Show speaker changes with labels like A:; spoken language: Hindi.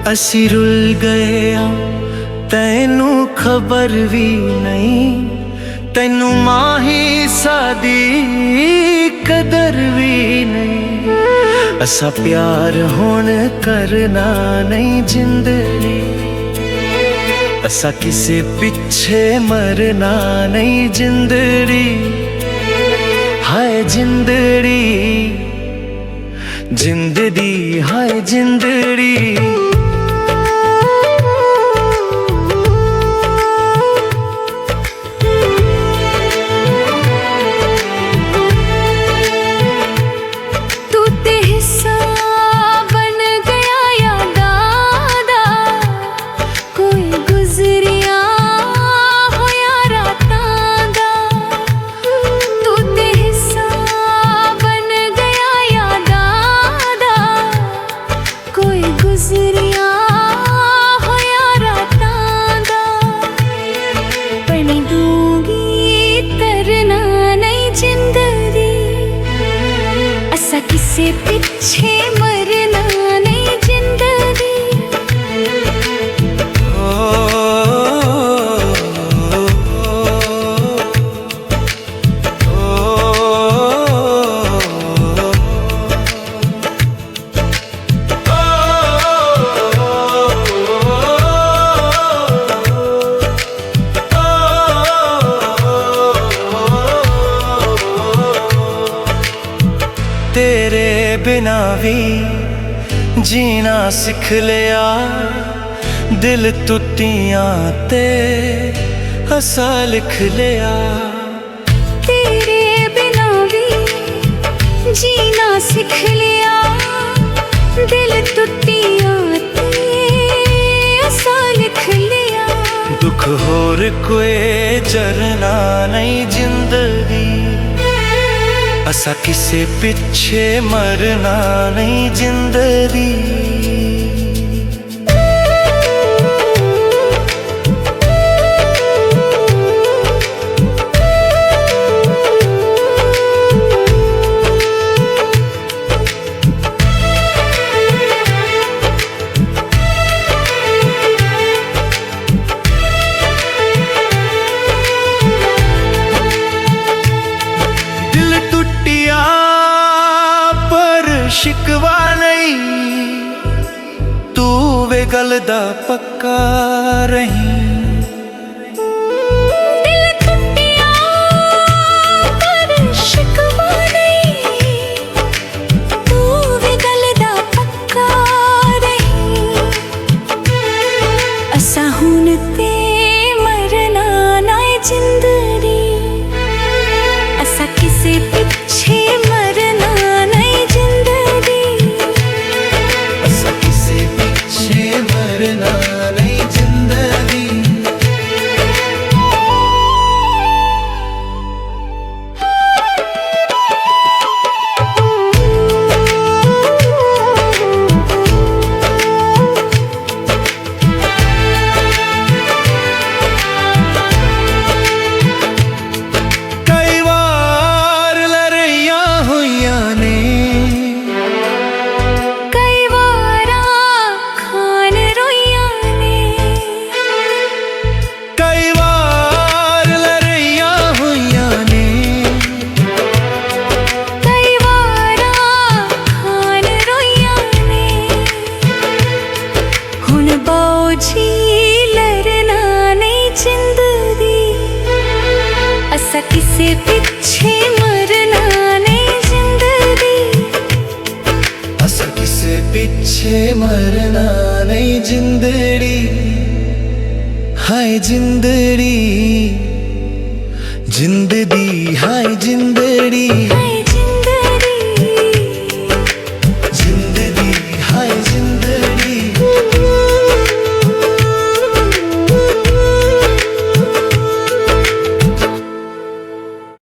A: असी रुल गए तैनू खबर भी नहीं, तैनू माही सादी कदर भी नहीं। असा प्यार होण करना नहीं जिंदड़ी, असा किसे पिछे मरना नहीं जिंदड़ी। हाय जिंदड़ी जिंदड़ी हाय जिंदड़ी।
B: किसे पीछे मरना नहीं जिंदगी।
A: तेरे बिना भी जीना सिख लिया, दिल टुटियां ते हसा लिख लिया।
B: तेरे बिना भी जीना सिख लिया, दिल टुटियां ते हसा लिख लिया।
A: दुख होर कोई जरना नहीं जिंदगी, असा किसे पिछे मरना नहीं जिंदगी। शिकवा नहीं तू वे गल दा पक्का रही।
B: दिल टुटिया पर शिकवा नहीं, तू वे गल दा पक्का रही। असा हुण ते मरना ना जिंदड़ी, असा किसे पिछे मरना नहीं जिंदड़ी।
A: मरना नहीं जिंदगी। कई बार लड़ाइयां हुईयां ने,
B: असा किसे पिछे मरना नहीं जिंदगी।
A: असा किसे पिछे मरना नहीं जिंदड़ी। हाय जिंदड़ी जिंदड़ी हाय जिंदड़ी।